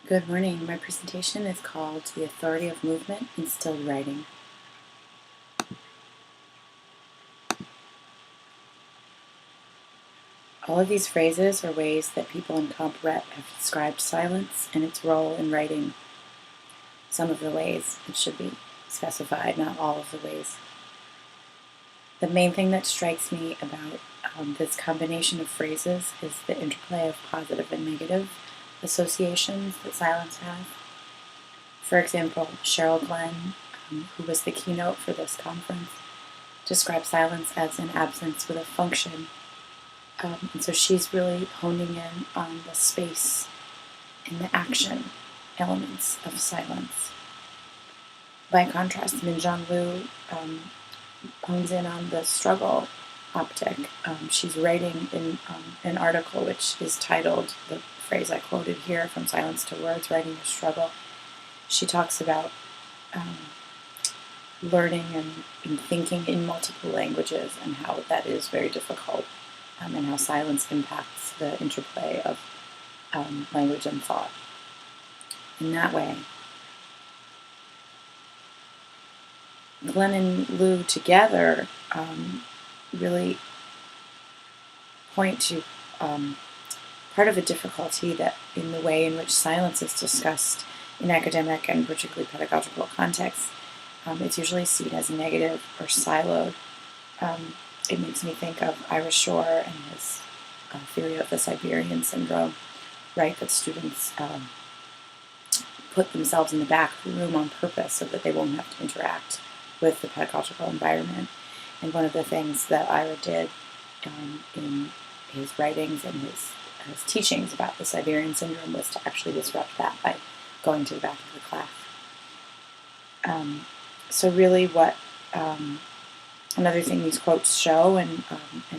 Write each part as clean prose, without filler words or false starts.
Good morning. My presentation is called The Authority of Movement in Still Writing. All of these phrases are ways that people in Comp Ret have described silence and its role in writing. Some of the ways, it should be specified, not all of the ways. The main thing that strikes me about this combination of phrases is the interplay of positive and negative associations that silence has. For example, Cheryl Glenn, who was the keynote for this conference, describes silence as an absence with a function. And so she's really honing in on the space and the action elements of silence. By contrast, Minjong Liu hones in on the struggle optic. She's writing in an article which is titled, the phrase I quoted here, From Silence to Words, Writing a Struggle. She talks about learning and thinking in multiple languages and how that is very difficult, and how silence impacts the interplay of language and thought. In that way, Glenn and Liu together really point to part of the difficulty that in the way in which silence is discussed in academic and particularly pedagogical contexts. It's usually seen as negative or siloed. It makes me think of Ira Shore and his theory of the Siberian syndrome, right? That students put themselves in the back of the room on purpose so that they won't have to interact with the pedagogical environment. And one of the things that Ira did in his writings and his teachings about the Siberian syndrome was to actually disrupt that by going to the back of the class. So really what another thing these quotes show and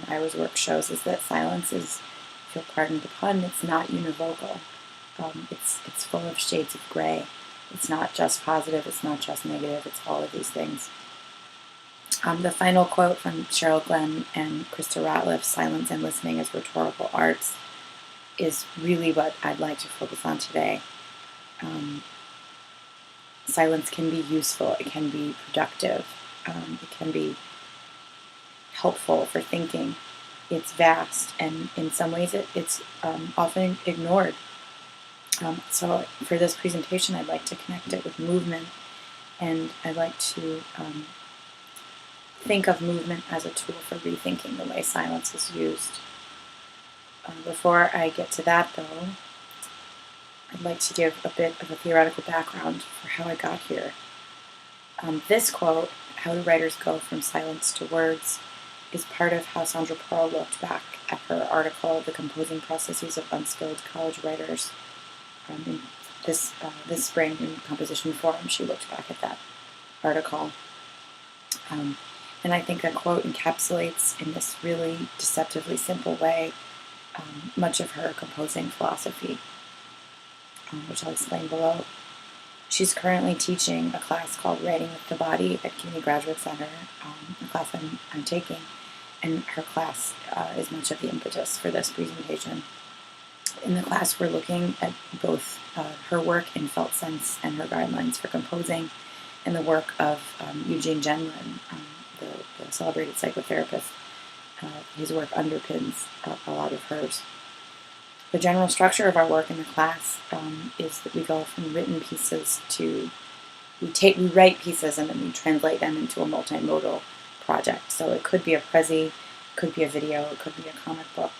Ira's work shows is that silence is, if you'll pardon the pun, it's not univocal. It's full of shades of gray. It's not just positive, it's not just negative, it's all of these things. The final quote from Cheryl Glenn and Krista Ratliff, Silence and Listening as Rhetorical Arts, is really what I'd like to focus on today. Silence can be useful, it can be productive, it can be helpful for thinking. It's vast, and in some ways it's often ignored. So for this presentation, I'd like to connect it with movement, and I'd like to think of movement as a tool for rethinking the way silence is used. Before I get to that, though, I'd like to give a bit of a theoretical background for how I got here. This quote, "How do writers go from silence to words?" is part of how Sandra Pearl looked back at her article, The Composing Processes of Unskilled College Writers. This spring in Composition Forum, she looked back at that article. And I think that quote encapsulates in this really deceptively simple way much of her composing philosophy, which I'll explain below. She's currently teaching a class called Writing with the Body at CUNY Graduate Center, a class I'm taking, and her class is much of the impetus for this presentation. In the class, we're looking at both her work in felt sense and her guidelines for composing, and the work of Eugene Gendlin, the celebrated psychotherapist. His work underpins a lot of hers. The general structure of our work in the class is that we go from written pieces to, we write pieces and then we translate them into a multimodal project. So it could be a prezi, it could be a video, it could be a comic book,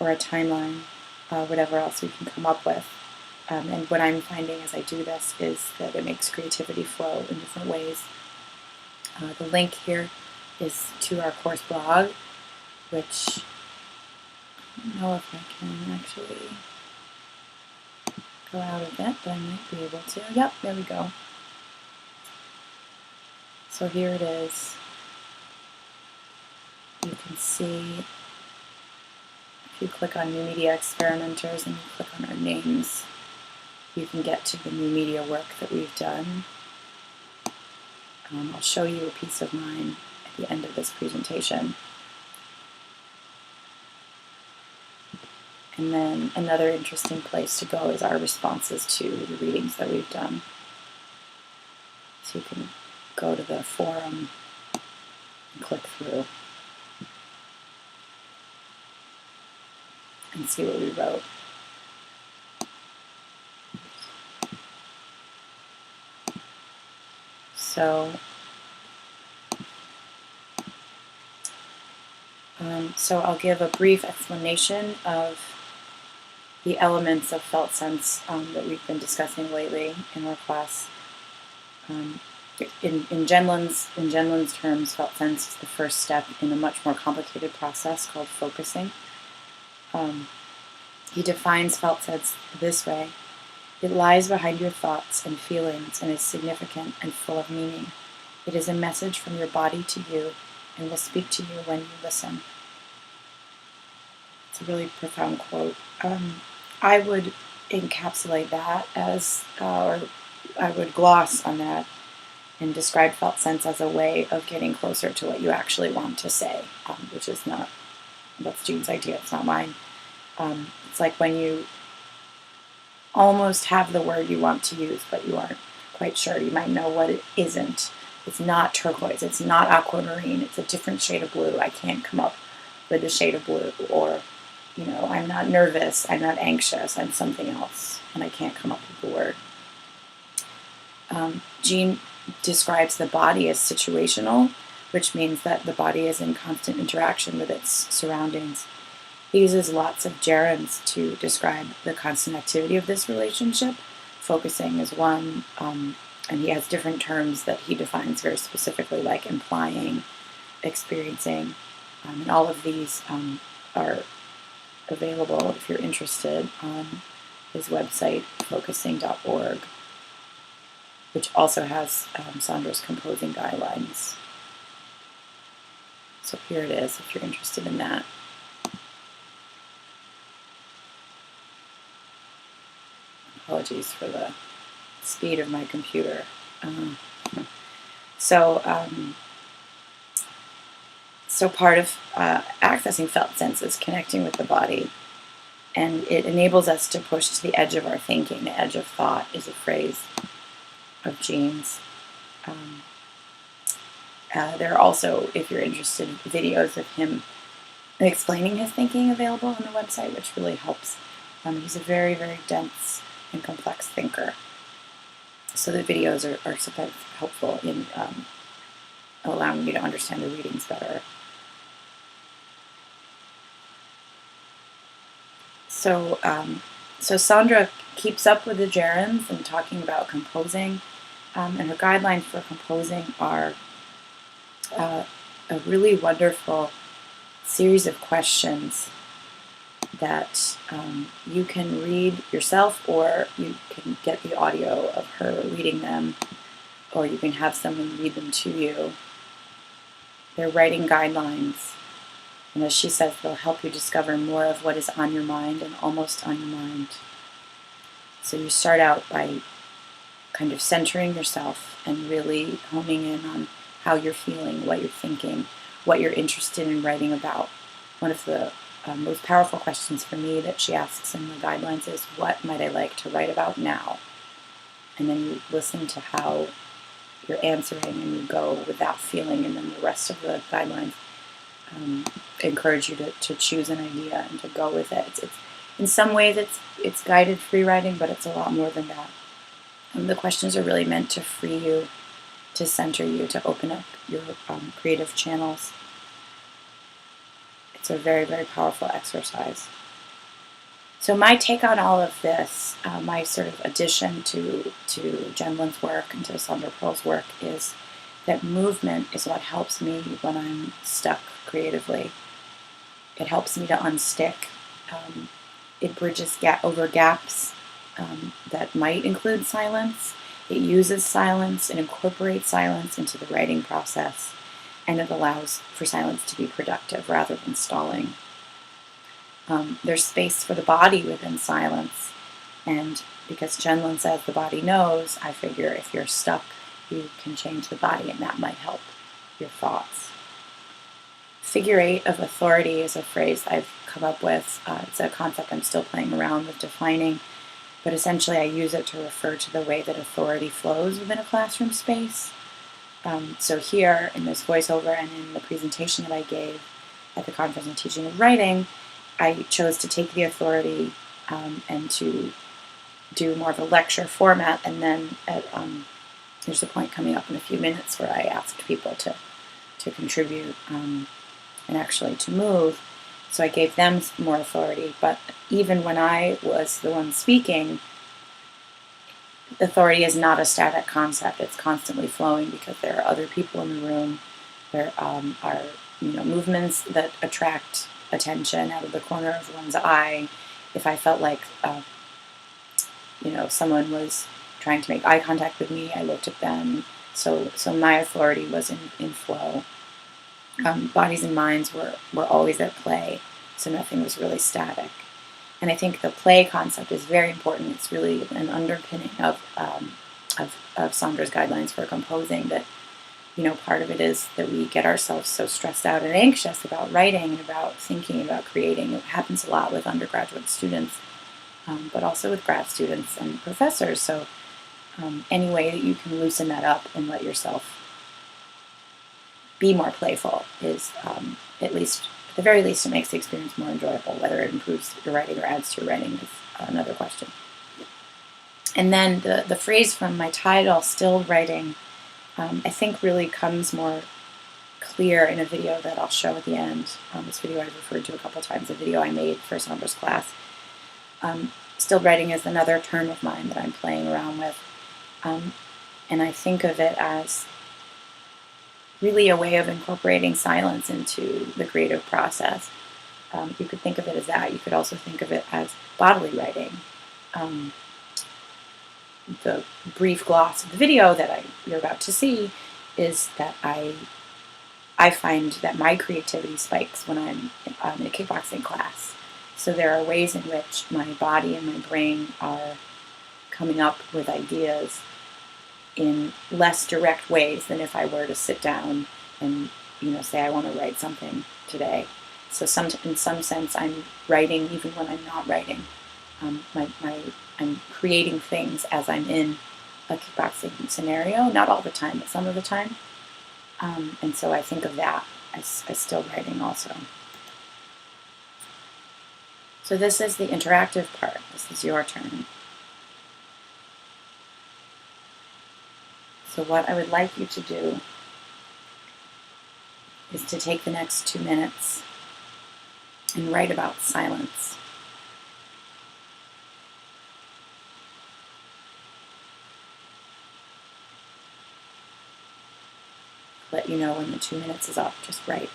or a timeline, whatever else we can come up with. And what I'm finding as I do this is that it makes creativity flow in different ways. The link here is to our course blog, which I don't know if I can actually go out of it, but I might be able to. Yep, there we go. So here it is. You can see, if you click on New Media Experimenters and you click on our names, you can get to the new media work that we've done. I'll show you a piece of mine at the end of this presentation. And then another interesting place to go is our responses to the readings that we've done. So you can go to the forum and click through and see what we wrote. So I'll give a brief explanation of the elements of felt sense that we've been discussing lately in our class. In Genlin's terms, felt sense is the first step in a much more complicated process called focusing. He defines felt sense this way: it lies behind your thoughts and feelings and is significant and full of meaning. It is a message from your body to you and will speak to you when you listen. It's a really profound quote. I would encapsulate that as, or I would gloss on that and describe felt sense as a way of getting closer to what you actually want to say, which is not, that's Jean's idea, it's not mine. It's like when you almost have the word you want to use, but you aren't quite sure. You might know what it isn't. It's not turquoise, it's not aquamarine, it's a different shade of blue. I can't come up with a shade of blue. Or, you know, I'm not nervous, I'm not anxious, I'm something else, and I can't come up with the word. Jean describes the body as situational, which means that the body is in constant interaction with its surroundings. He uses lots of gerunds to describe the constant activity of this relationship. Focusing is one, and he has different terms that he defines very specifically, like implying, experiencing, and all of these are available if you're interested on his website, focusing.org, which also has Sandra's composing guidelines. So here it is if you're interested in that. Apologies for the speed of my computer. So part of accessing felt sense is connecting with the body, and it enables us to push to the edge of our thinking. The edge of thought is a phrase of Jean's. There are also, if you're interested, videos of him explaining his thinking available on the website, which really helps. He's a very, very dense and complex thinker. So the videos are sometimes helpful in allowing you to understand the readings better. So Sandra keeps up with the gerunds and talking about composing, and her guidelines for composing are a really wonderful series of questions that you can read yourself, or you can get the audio of her reading them, or you can have someone read them to you. They're writing guidelines, and as she says, they'll help you discover more of what is on your mind and almost on your mind. So you start out by kind of centering yourself and really honing in on how you're feeling, what you're thinking, what you're interested in writing about. One of the most powerful questions for me that she asks in the guidelines is, what might I like to write about now? And then you listen to how you're answering and you go with that feeling, and then the rest of the guidelines encourage you to choose an idea and to go with it. It's in some ways it's guided free writing, but it's a lot more than that. And the questions are really meant to free you, to center you, to open up your creative channels. It's a very, very powerful exercise. So my take on all of this, my sort of addition to Genlin's work and to Sandra Pearl's work, is that movement is what helps me when I'm stuck creatively. It helps me to unstick. It bridges over gaps that might include silence. It uses silence and incorporates silence into the writing process, and it allows for silence to be productive rather than stalling. There's space for the body within silence, and because Genlin says the body knows, I figure if you're stuck, you can change the body, and that might help your thoughts. Figure 8 of authority is a phrase I've come up with. It's a concept I'm still playing around with defining, but essentially I use it to refer to the way that authority flows within a classroom space. So here in this voiceover and in the presentation that I gave at the Conference on Teaching and Writing, I chose to take the authority and to do more of a lecture format, and then there's a point coming up in a few minutes where I asked people to contribute and actually to move. So I gave them more authority, but even when I was the one speaking, authority is not a static concept. It's constantly flowing because there are other people in the room. There are movements that attract attention out of the corner of one's eye. If I felt like someone was trying to make eye contact with me, I looked at them. So my authority was in flow. Bodies and minds were always at play, so nothing was really static. And I think the play concept is very important. It's really an underpinning of Sandra's guidelines for composing. That part of it is that we get ourselves so stressed out and anxious about writing and about thinking, about creating. It happens a lot with undergraduate students, but also with grad students and professors. So any way that you can loosen that up and let yourself be more playful is, at the very least, it makes the experience more enjoyable. Whether it improves your writing or adds to your writing is another question. And then the phrase from my title, Still Writing, I think really comes more clear in a video that I'll show at the end. This video I've referred to a couple times, a video I made for Sandra's class. Still writing is another term of mine that I'm playing around with. And I think of it as really a way of incorporating silence into the creative process. You could think of it as that. You could also think of it as bodily writing. The brief gloss of the video that you're about to see is that I find that my creativity spikes when I'm in a kickboxing class. So there are ways in which my body and my brain are coming up with ideas in less direct ways than if I were to sit down and say I want to write something today. So in some sense I'm writing even when I'm not writing. I'm creating things as I'm in a kickboxing scenario, not all the time, but some of the time. And so I think of that as still writing also. So this is the interactive part. This is your turn. So what I would like you to do is to take the next 2 minutes and write about silence. Let you know when the 2 minutes is up. Just write.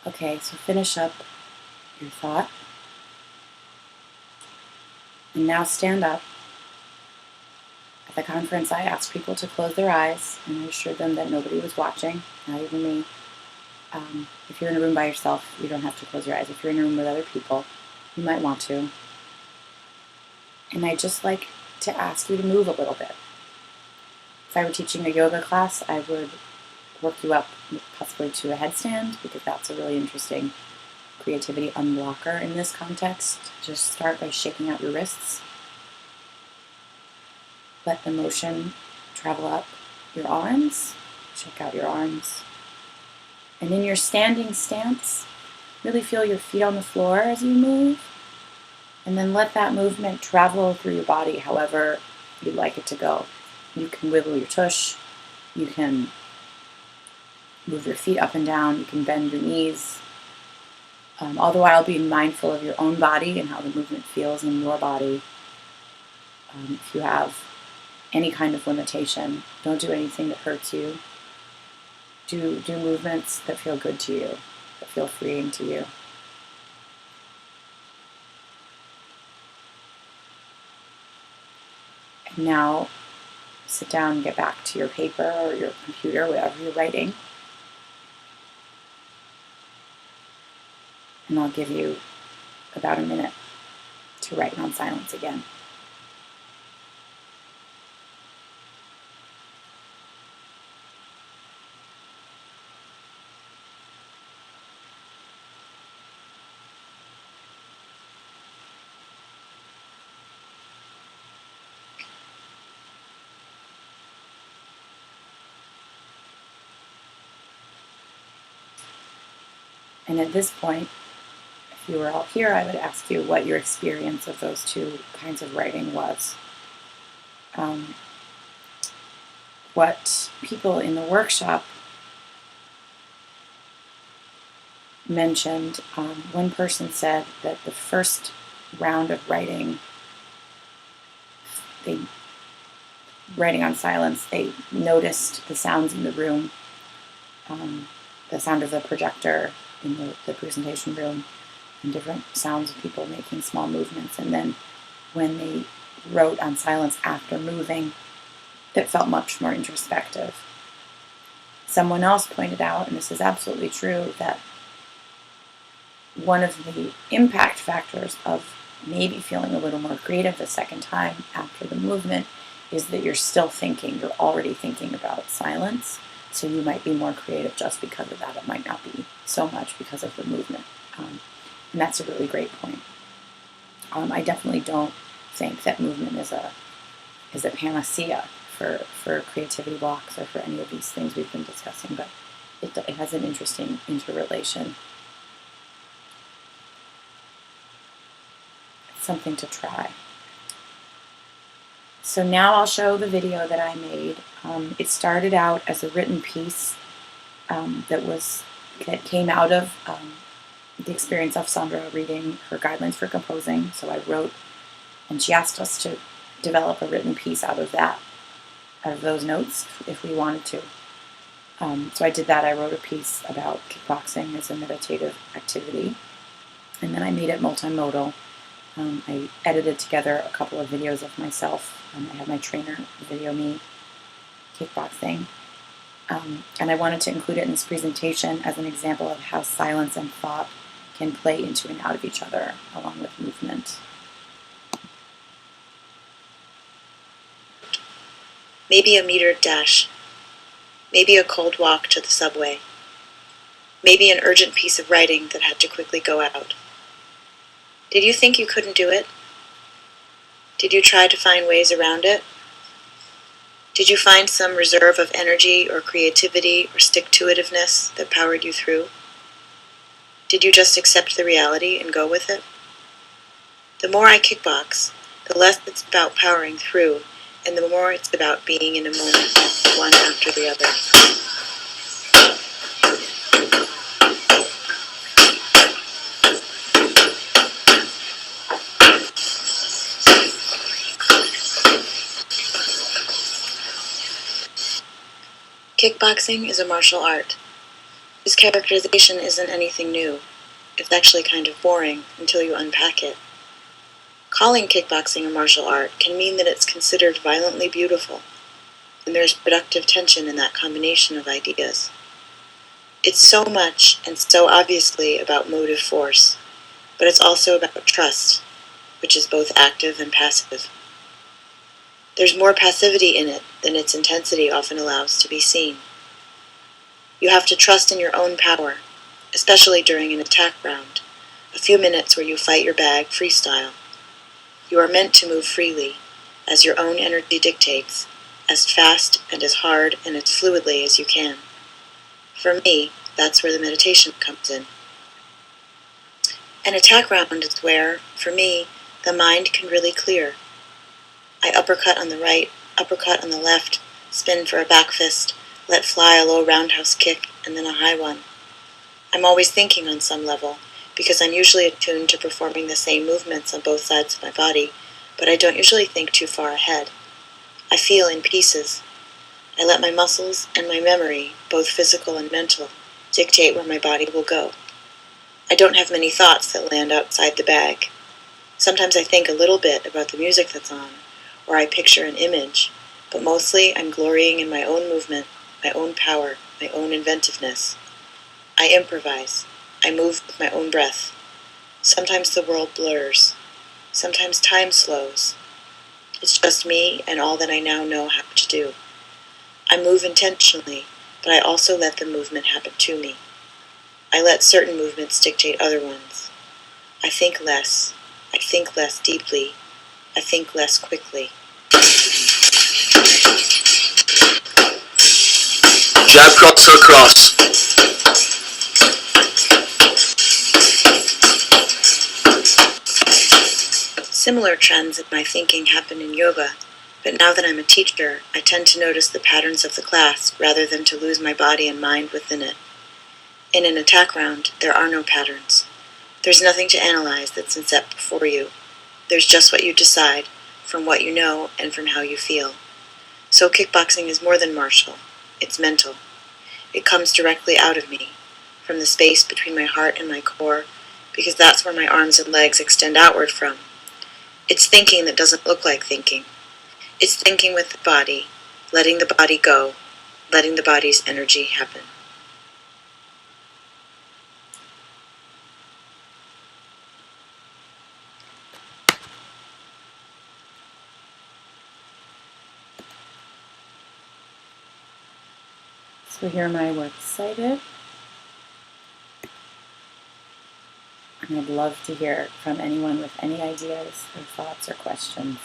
Okay, so finish up your thought. And now stand up. At the conference, I asked people to close their eyes, and I assured them that nobody was watching, not even me. If you're in a room by yourself, you don't have to close your eyes. If you're in a room with other people, you might want to. And I'd just like to ask you to move a little bit. If I were teaching a yoga class, I would work you up possibly to a headstand, because that's a really interesting creativity unblocker in this context. Just start by shaking out your wrists. Let the motion travel up your arms. Shake out your arms. And in your standing stance, really feel your feet on the floor as you move. And then let that movement travel through your body however you'd like it to go. You can wiggle your tush. You can move your feet up and down. You can bend your knees. All the while being mindful of your own body and how the movement feels in your body. If you have any kind of limitation, don't do anything that hurts you. Do movements that feel good to you, that feel freeing to you. And now sit down and get back to your paper or your computer, whatever you're writing. And I'll give you about a minute to write non-silence again. And at this point, if you were all here, I would ask you what your experience of those two kinds of writing was. What people in the workshop mentioned, one person said that the first round of writing on silence, they noticed the sounds in the room, the sound of the projector in the presentation room, and different sounds of people making small movements. And then when they wrote on silence after moving, it felt much more introspective. Someone else pointed out, and this is absolutely true, that one of the impact factors of maybe feeling a little more creative the second time after the movement is that you're still thinking, you're already thinking about silence, so you might be more creative just because of that. It might not be so much because of the movement. And that's a really great point. I definitely don't think that movement is a panacea for creativity blocks or for any of these things we've been discussing, but it has an interesting interrelation. It's something to try. So now I'll show the video that I made. It started out as a written piece that came out of the experience of Sandra reading her guidelines for composing. So I wrote, and she asked us to develop a written piece out of those notes if we wanted to. So I did that. I wrote a piece about kickboxing as a meditative activity, and then I made it multimodal. I edited together a couple of videos of myself. I had my trainer video me kickboxing. And I wanted to include it in this presentation as an example of how silence and thought can play into and out of each other along with movement. Maybe a metered dash. Maybe a cold walk to the subway. Maybe an urgent piece of writing that had to quickly go out. Did you think you couldn't do it? Did you try to find ways around it? Did you find some reserve of energy or creativity or stick-to-itiveness that powered you through? Did you just accept the reality and go with it? The more I kickbox, the less it's about powering through, and the more it's about being in a moment, one after the other. Kickboxing is a martial art. This characterization isn't anything new. It's actually kind of boring until you unpack it. Calling kickboxing a martial art can mean that it's considered violently beautiful, and there's productive tension in that combination of ideas. It's so much and so obviously about motive force, but it's also about trust, which is both active and passive. There's more passivity in it than its intensity often allows to be seen. You have to trust in your own power, especially during an attack round, a few minutes where you fight your bag freestyle. You are meant to move freely, as your own energy dictates, as fast and as hard and as fluidly as you can. For me, that's where the meditation comes in. An attack round is where, for me, the mind can really clear. I uppercut on the right, uppercut on the left, spin for a back fist, let fly a low roundhouse kick, and then a high one. I'm always thinking on some level, because I'm usually attuned to performing the same movements on both sides of my body, but I don't usually think too far ahead. I feel in pieces. I let my muscles and my memory, both physical and mental, dictate where my body will go. I don't have many thoughts that land outside the bag. Sometimes I think a little bit about the music that's on, or I picture an image, but mostly I'm glorying in my own movement, my own power, my own inventiveness. I improvise. I move with my own breath. Sometimes the world blurs. Sometimes time slows. It's just me and all that I now know how to do. I move intentionally, but I also let the movement happen to me. I let certain movements dictate other ones. I think less deeply. I think less quickly. Jab, cross, or cross. Similar trends in my thinking happen in yoga, but now that I'm a teacher, I tend to notice the patterns of the class rather than to lose my body and mind within it. In an attack round, there are no patterns. There's nothing to analyze that's been set before you. There's just what you decide, from what you know and from how you feel. So kickboxing is more than martial. It's mental. It comes directly out of me, from the space between my heart and my core, because that's where my arms and legs extend outward from. It's thinking that doesn't look like thinking. It's thinking with the body, letting the body go, letting the body's energy happen. So here my works cited. And I'd love to hear from anyone with any ideas or thoughts or questions.